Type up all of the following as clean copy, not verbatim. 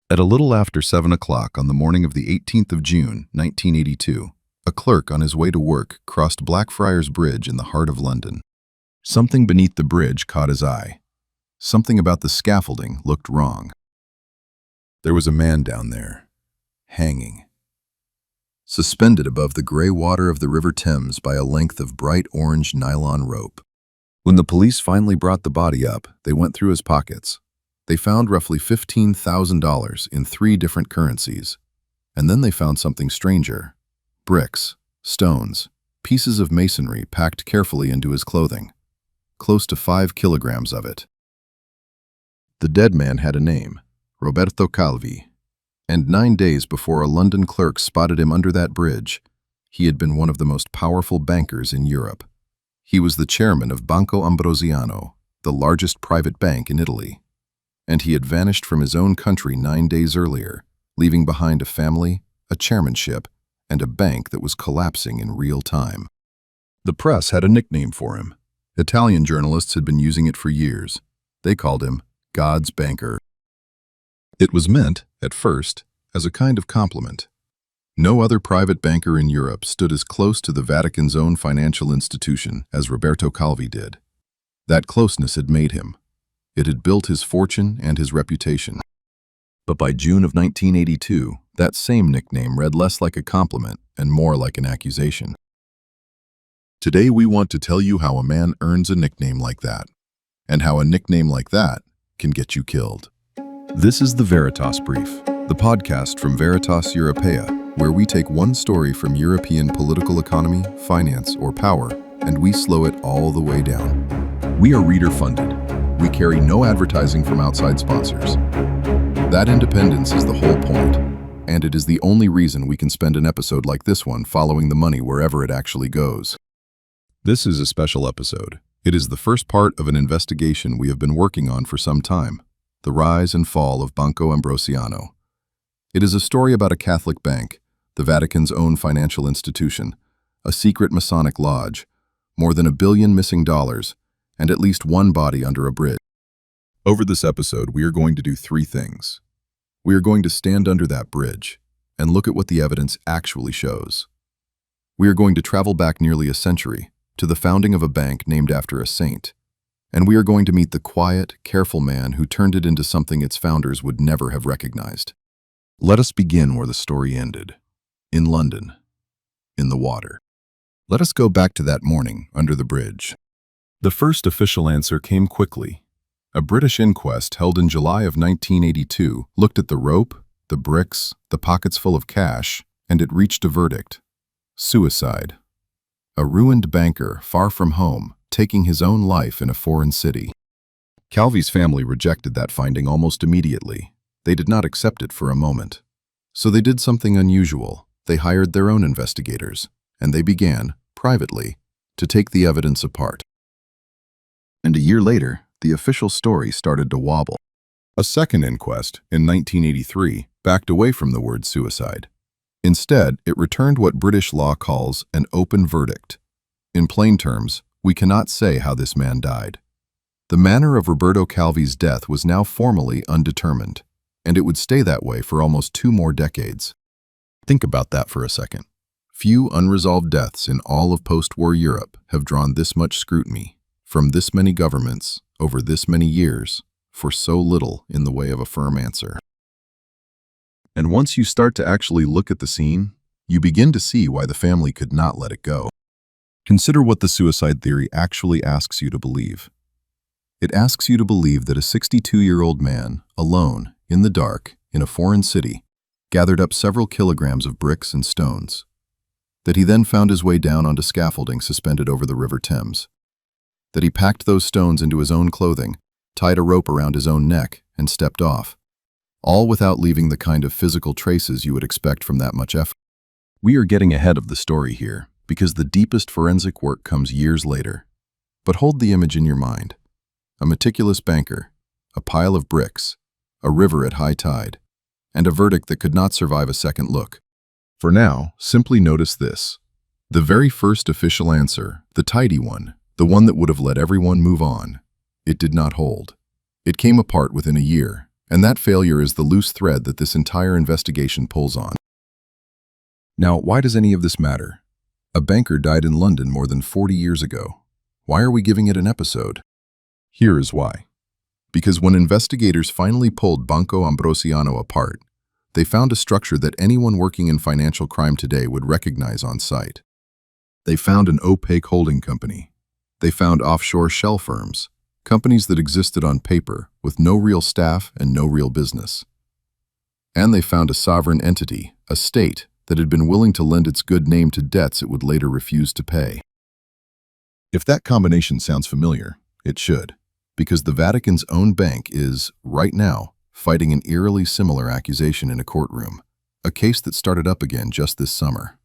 At a little after 7 o'clock on the morning of the 18th of June, 1982, a clerk on his way to work crossed Blackfriars Bridge in the heart of London. Something beneath the bridge caught his eye. Something about the scaffolding looked wrong. There was a man down there, hanging, suspended above the gray water of the River Thames by a length of bright orange nylon rope. When the police finally brought the body up, they went through his pockets. They found roughly $15,000 in 3 different currencies. And then they found something stranger: bricks, stones, pieces of masonry packed carefully into his clothing. Close to 5 kilograms of it. The dead man had a name, Roberto Calvi, and 9 days before a London clerk spotted him under that bridge, he had been one of the most powerful bankers in Europe. He was the chairman of Banco Ambrosiano, the largest private bank in Italy. And he had vanished from his own country 9 days earlier, leaving behind a family, a chairmanship, and a bank that was collapsing in real time. The press had a nickname for him. Italian journalists had been using it for years. They called him God's banker. It was meant, at first, as a kind of compliment. No other private banker in Europe stood as close to the Vatican's own financial institution as Roberto Calvi did. That closeness had made him. It had built his fortune and his reputation. But by June of 1982, that same nickname read less like a compliment and more like an accusation. Today we want to tell you how a man earns a nickname like that, and how a nickname like that can get you killed. This is the Veritas Brief, the podcast from Veritas Europaea, where we take one story from European political economy, finance, or power, and we slow it all the way down. We are reader-funded. We carry no advertising from outside sponsors. That independence is the whole point, and it is the only reason we can spend an episode like this one following the money wherever it actually goes. This is a special episode. It is the first part of an investigation we have been working on for some time: the rise and fall of Banco Ambrosiano. It is a story about a Catholic bank, the Vatican's own financial institution, a secret Masonic lodge, more than $1 billion missing dollars, and at least one body under a bridge. Over this episode, we are going to do 3 things. We are going to stand under that bridge and look at what the evidence actually shows. We are going to travel back nearly a century to the founding of a bank named after a saint. And we are going to meet the quiet, careful man who turned it into something its founders would never have recognized. Let us begin where the story ended. In London. In the water. Let us go back to that morning under the bridge. The first official answer came quickly. A British inquest held in July of 1982 looked at the rope, the bricks, the pockets full of cash, and it reached a verdict: suicide. A ruined banker, far from home, taking his own life in a foreign city. Calvi's family rejected that finding almost immediately. They did not accept it for a moment. So they did something unusual. They hired their own investigators, and they began, privately, to take the evidence apart. And a year later, the official story started to wobble. A second inquest, in 1983, backed away from the word suicide. Instead, it returned what British law calls an open verdict. In plain terms, we cannot say how this man died. The manner of Roberto Calvi's death was now formally undetermined, and it would stay that way for almost 2 more decades. Think about that for a second. Few unresolved deaths in all of post-war Europe have drawn this much scrutiny, from this many governments, over this many years, for so little in the way of a firm answer. And once you start to actually look at the scene, you begin to see why the family could not let it go. Consider what the suicide theory actually asks you to believe. It asks you to believe that a 62-year-old man, alone, in the dark, in a foreign city, gathered up several kilograms of bricks and stones. That he then found his way down onto scaffolding suspended over the River Thames. That he packed those stones into his own clothing, tied a rope around his own neck, and stepped off. All without leaving the kind of physical traces you would expect from that much effort. We are getting ahead of the story here, because the deepest forensic work comes years later. But hold the image in your mind. A meticulous banker, a pile of bricks, a river at high tide, and a verdict that could not survive a second look. For now, simply notice this. The very first official answer, the tidy one, the one that would have let everyone move on, it did not hold. It came apart within a year, And that failure is the loose thread that this entire investigation pulls on. Now, why does any of this matter? A banker died in London more than 40 years ago. Why are we giving it an episode? Here is why. Because when investigators finally pulled Banco Ambrosiano apart, they found a structure that anyone working in financial crime today would recognize on sight. They found an opaque holding company. They found offshore shell firms, companies that existed on paper with no real staff and no real business. And they found a sovereign entity, a state, that had been willing to lend its good name to debts it would later refuse to pay. If that combination sounds familiar, it should, because the Vatican's own bank is, right now, fighting an eerily similar accusation in a courtroom, a case that started up again just this summer.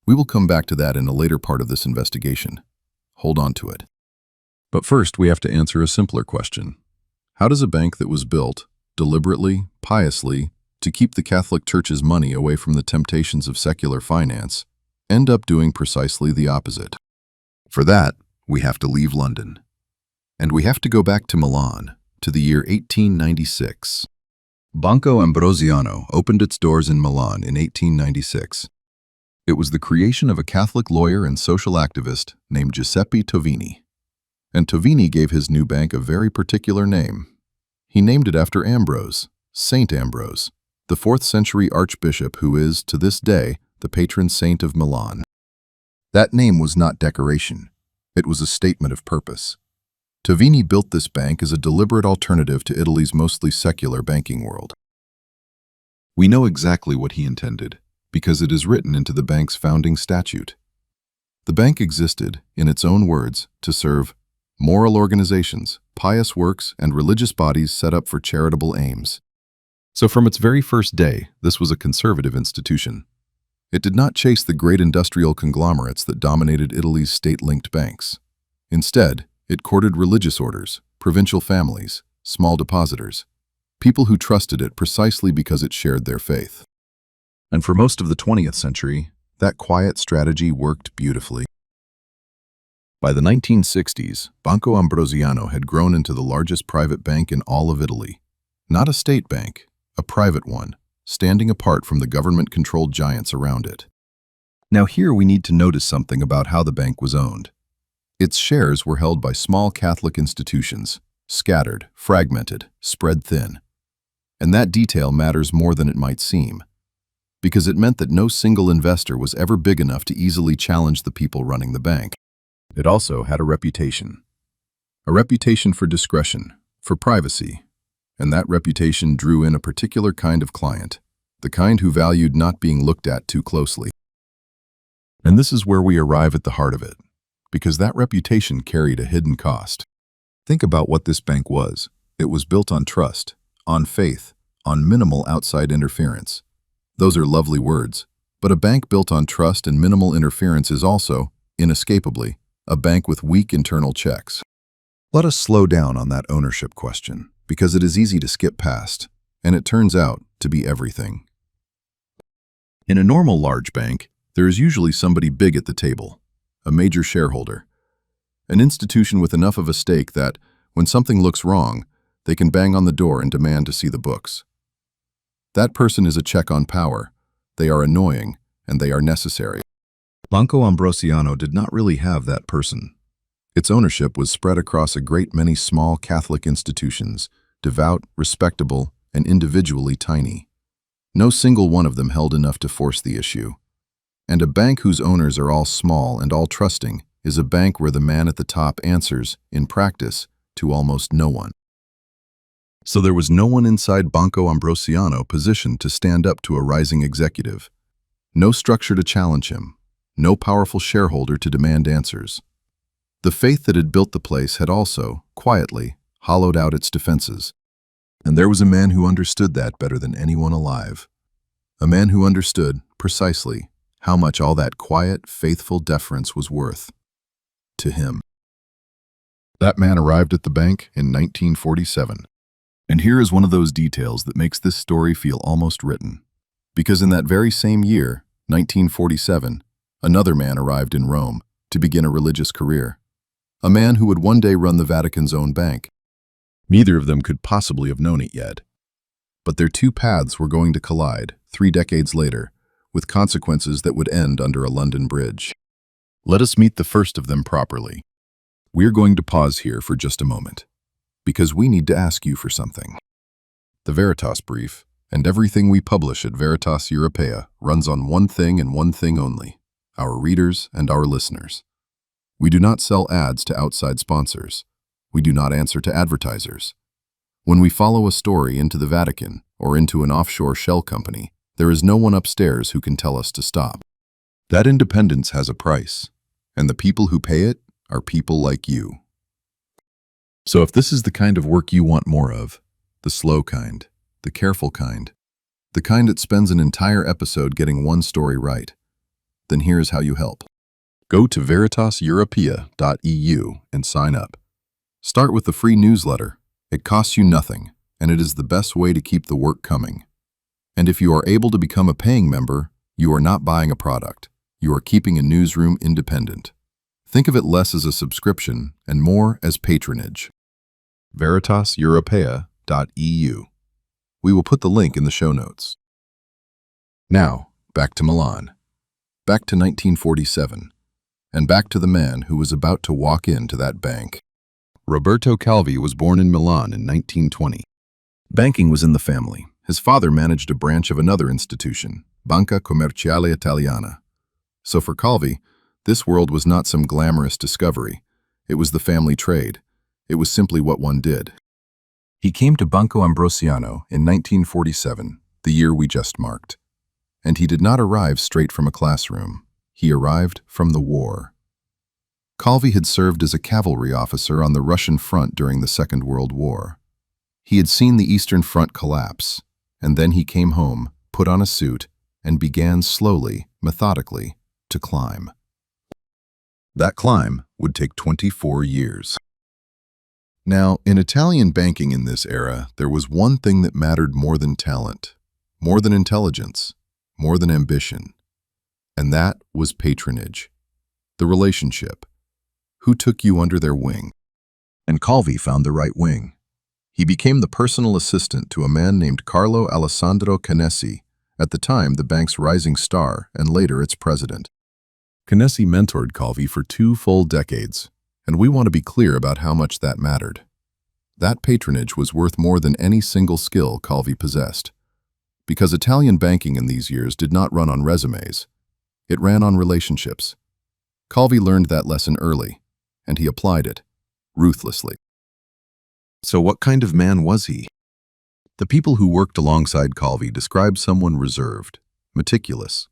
We will come back to that in a later part of this investigation. Hold on to it. But first, we have to answer a simpler question. How does a bank that was built, deliberately, piously, to keep the Catholic Church's money away from the temptations of secular finance, end up doing precisely the opposite? For that, we have to leave London. And we have to go back to Milan, to the year 1896. Banco Ambrosiano opened its doors in Milan in 1896. It was the creation of a Catholic lawyer and social activist named Giuseppe Tovini. And Tovini gave his new bank a very particular name. He named it after Ambrose, Saint Ambrose, the 4th century archbishop who is, to this day, the patron saint of Milan. That name was not decoration. It was a statement of purpose. Tovini built this bank as a deliberate alternative to Italy's mostly secular banking world. We know exactly what he intended, because it is written into the bank's founding statute. The bank existed, in its own words, to serve moral organizations, pious works, and religious bodies set up for charitable aims. So from its very first day, this was a conservative institution. It did not chase the great industrial conglomerates that dominated Italy's state-linked banks. Instead, it courted religious orders, provincial families, small depositors, people who trusted it precisely because it shared their faith. And for most of the 20th century, that quiet strategy worked beautifully. By the 1960s, Banco Ambrosiano had grown into the largest private bank in all of Italy. Not a state bank, a private one, standing apart from the government-controlled giants around it. Now here we need to notice something about how the bank was owned. Its shares were held by small Catholic institutions, scattered, fragmented, spread thin. And that detail matters more than it might seem, because it meant that no single investor was ever big enough to easily challenge the people running the bank. It also had a reputation for discretion, for privacy, and that reputation drew in a particular kind of client, the kind who valued not being looked at too closely. And this is where we arrive at the heart of it, because that reputation carried a hidden cost. Think about what this bank was. It was built on trust, on faith, on minimal outside interference. Those are lovely words, but a bank built on trust and minimal interference is also, inescapably, a bank with weak internal checks. Let us slow down on that ownership question, because it is easy to skip past, and it turns out to be everything. In a normal large bank, there is usually somebody big at the table, a major shareholder, an institution with enough of a stake that, when something looks wrong, they can bang on the door and demand to see the books. That person is a check on power. They are annoying, and they are necessary. Banco Ambrosiano did not really have that person. Its ownership was spread across a great many small Catholic institutions, devout, respectable, and individually tiny. No single one of them held enough to force the issue. And a bank whose owners are all small and all trusting is a bank where the man at the top answers, in practice, to almost no one. So there was no one inside Banco Ambrosiano positioned to stand up to a rising executive. No structure to challenge him. No powerful shareholder to demand answers. The faith that had built the place had also, quietly, hollowed out its defenses. And there was a man who understood that better than anyone alive. A man who understood, precisely, how much all that quiet, faithful deference was worth. To him. That man arrived at the bank in 1947. And here is one of those details that makes this story feel almost written. Because in that very same year, 1947, another man arrived in Rome to begin a religious career. A man who would one day run the Vatican's own bank. Neither of them could possibly have known it yet, But their two paths were going to collide 3 decades later, with consequences that would end under a London bridge. Let us meet the first of them properly. We're going to pause here for just a moment, because we need to ask you for something. The Veritas brief, and everything we publish at Veritas Europaea, runs on one thing and one thing only: our readers and our listeners. We do not sell ads to outside sponsors. We do not answer to advertisers. When we follow a story into the Vatican or into an offshore shell company, there is no one upstairs who can tell us to stop. That independence has a price, and the people who pay it are people like you. So if this is the kind of work you want more of, the slow kind, the careful kind, the kind that spends an entire episode getting one story right, then here's how you help. Go to veritaseuropaea.eu and sign up. Start with the free newsletter. It costs you nothing, and it is the best way to keep the work coming. And if you are able to become a paying member, you are not buying a product. You are keeping a newsroom independent. Think of it less as a subscription and more as patronage. veritaseuropaea.eu. We will put the link in the show notes. Now, back to Milan. Back to 1947. And back to the man who was about to walk into that bank. Roberto Calvi was born in Milan in 1920. Banking was in the family. His father managed a branch of another institution, Banca Commerciale Italiana. So for Calvi, this world was not some glamorous discovery. It was the family trade. It was simply what one did. He came to Banco Ambrosiano in 1947, the year we just marked. And he did not arrive straight from a classroom. He arrived from the war. Calvi had served as a cavalry officer on the Russian front during the Second World War. He had seen the Eastern Front collapse, and then he came home, put on a suit, and began slowly, methodically, to climb. That climb would take 24 years. Now, in Italian banking in this era, there was one thing that mattered more than talent, more than intelligence, more than ambition, and that was patronage, the relationship. Who took you under their wing? And Calvi found the right wing. He became the personal assistant to a man named Carlo Alessandro Canesi, at the time the bank's rising star and later its president. Canesi mentored Calvi for 2 full decades, and we want to be clear about how much that mattered. That patronage was worth more than any single skill Calvi possessed, because Italian banking in these years did not run on resumes. It ran on relationships. Calvi learned that lesson early, and he applied it, ruthlessly. So what kind of man was he? The people who worked alongside Calvi described someone reserved, meticulous,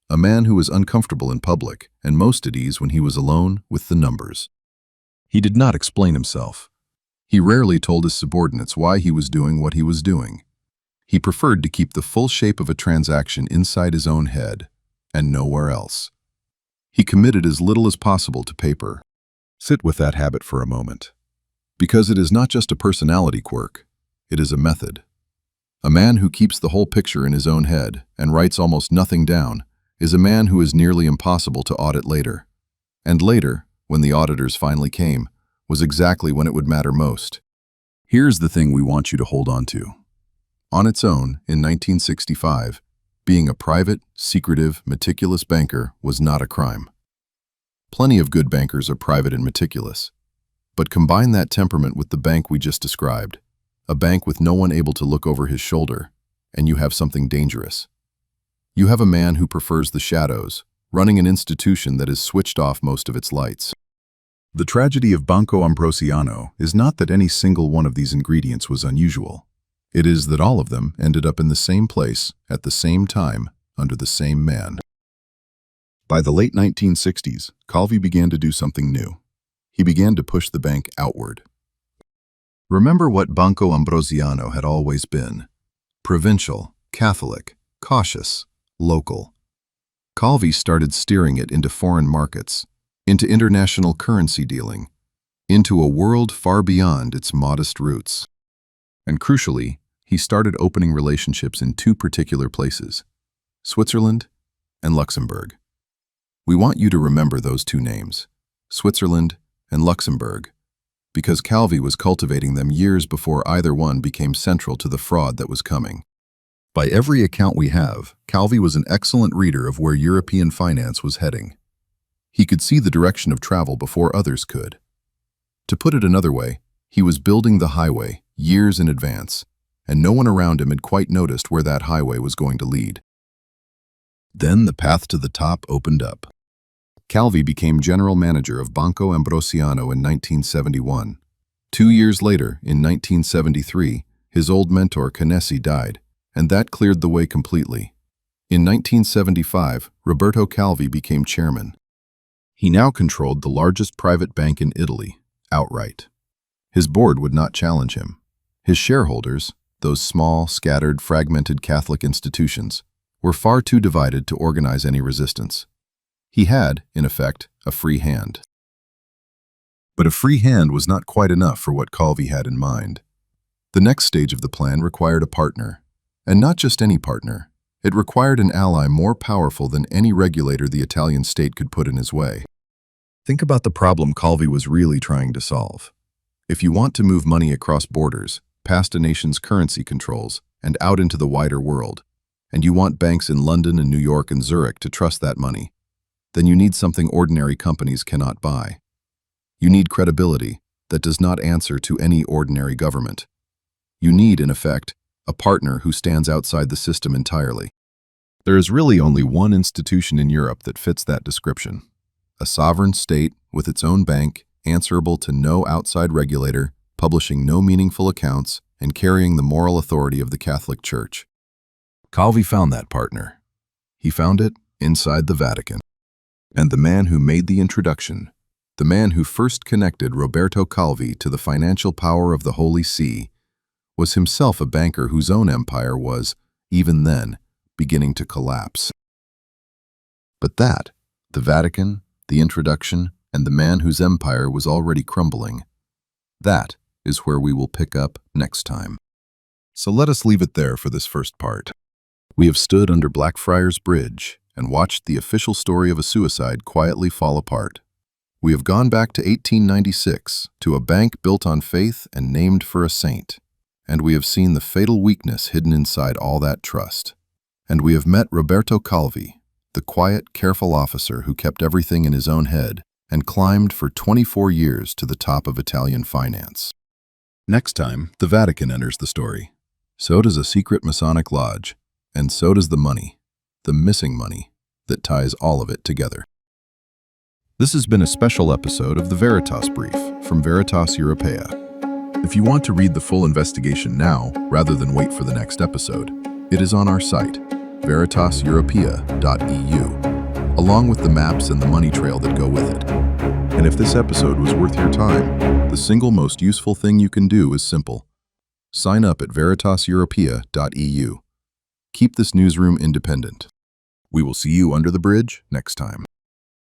a man who was uncomfortable in public and most at ease when he was alone with the numbers. He did not explain himself. He rarely told his subordinates why he was doing what he was doing. He preferred to keep the full shape of a transaction inside his own head and nowhere else. He committed as little as possible to paper. Sit with that habit for a moment, because it is not just a personality quirk, it is a method. A man who keeps the whole picture in his own head and writes almost nothing down is a man who is nearly impossible to audit later. And later, when the auditors finally came, was exactly when it would matter most. Here's the thing we want you to hold on to. On its own, in 1965, being a private, secretive, meticulous banker was not a crime. Plenty of good bankers are private and meticulous. But combine that temperament with the bank we just described, a bank with no one able to look over his shoulder, and you have something dangerous. You have a man who prefers the shadows, running an institution that has switched off most of its lights. The tragedy of Banco Ambrosiano is not that any single one of these ingredients was unusual. It is that all of them ended up in the same place, at the same time, under the same man. By the late 1960s, Calvi began to do something new. He began to push the bank outward. Remember what Banco Ambrosiano had always been: provincial, Catholic, cautious, local. Calvi started steering it into foreign markets, into international currency dealing, into a world far beyond its modest roots. And crucially, he started opening relationships in 2 particular places: Switzerland and Luxembourg. We want you to remember those 2 names, Switzerland and Luxembourg, because Calvi was cultivating them years before either one became central to the fraud that was coming. By every account we have, Calvi was an excellent reader of where European finance was heading. He could see the direction of travel before others could. To put it another way, he was building the highway years in advance, and no one around him had quite noticed where that highway was going to lead. Then the path to the top opened up. Calvi became general manager of Banco Ambrosiano in 1971. 2 years later, in 1973, his old mentor Canesi died, and that cleared the way completely. In 1975, Roberto Calvi became chairman. He now controlled the largest private bank in Italy, outright. His board would not challenge him. His shareholders, those small, scattered, fragmented Catholic institutions, were far too divided to organize any resistance. He had, in effect, a free hand. But a free hand was not quite enough for what Calvi had in mind. The next stage of the plan required a partner. And not just any partner. It required an ally more powerful than any regulator the Italian state could put in his way. Think about the problem Calvi was really trying to solve. If you want to move money across borders, past a nation's currency controls, and out into the wider world, and you want banks in London and New York and Zurich to trust that money, then you need something ordinary companies cannot buy. You need credibility that does not answer to any ordinary government. You need, in effect, a partner who stands outside the system entirely. There is really only one institution in Europe that fits that description. A sovereign state with its own bank, answerable to no outside regulator, publishing no meaningful accounts, and carrying the moral authority of the Catholic Church. Calvi found that partner. He found it inside the Vatican. And the man who made the introduction, the man who first connected Roberto Calvi to the financial power of the Holy See, was himself a banker whose own empire was, even then, beginning to collapse. But that, the Vatican, the introduction, and the man whose empire was already crumbling, that is where we will pick up next time. So let us leave it there for this first part. We have stood under Blackfriars Bridge and watched the official story of a suicide quietly fall apart. We have gone back to 1896, to a bank built on faith and named for a saint. And we have seen the fatal weakness hidden inside all that trust. And we have met Roberto Calvi, the quiet, careful officer who kept everything in his own head and climbed for 24 years to the top of Italian finance. Next time, the Vatican enters the story. So does a secret Masonic lodge, and so does the money, the missing money, that ties all of it together. This has been a special episode of the Veritas Brief from Veritas Europaea. If you want to read the full investigation now, rather than wait for the next episode, it is on our site, veritaseuropaea.eu, along with the maps and the money trail that go with it. And if this episode was worth your time, the single most useful thing you can do is simple. Sign up at veritaseuropaea.eu. Keep this newsroom independent. We will see you under the bridge next time.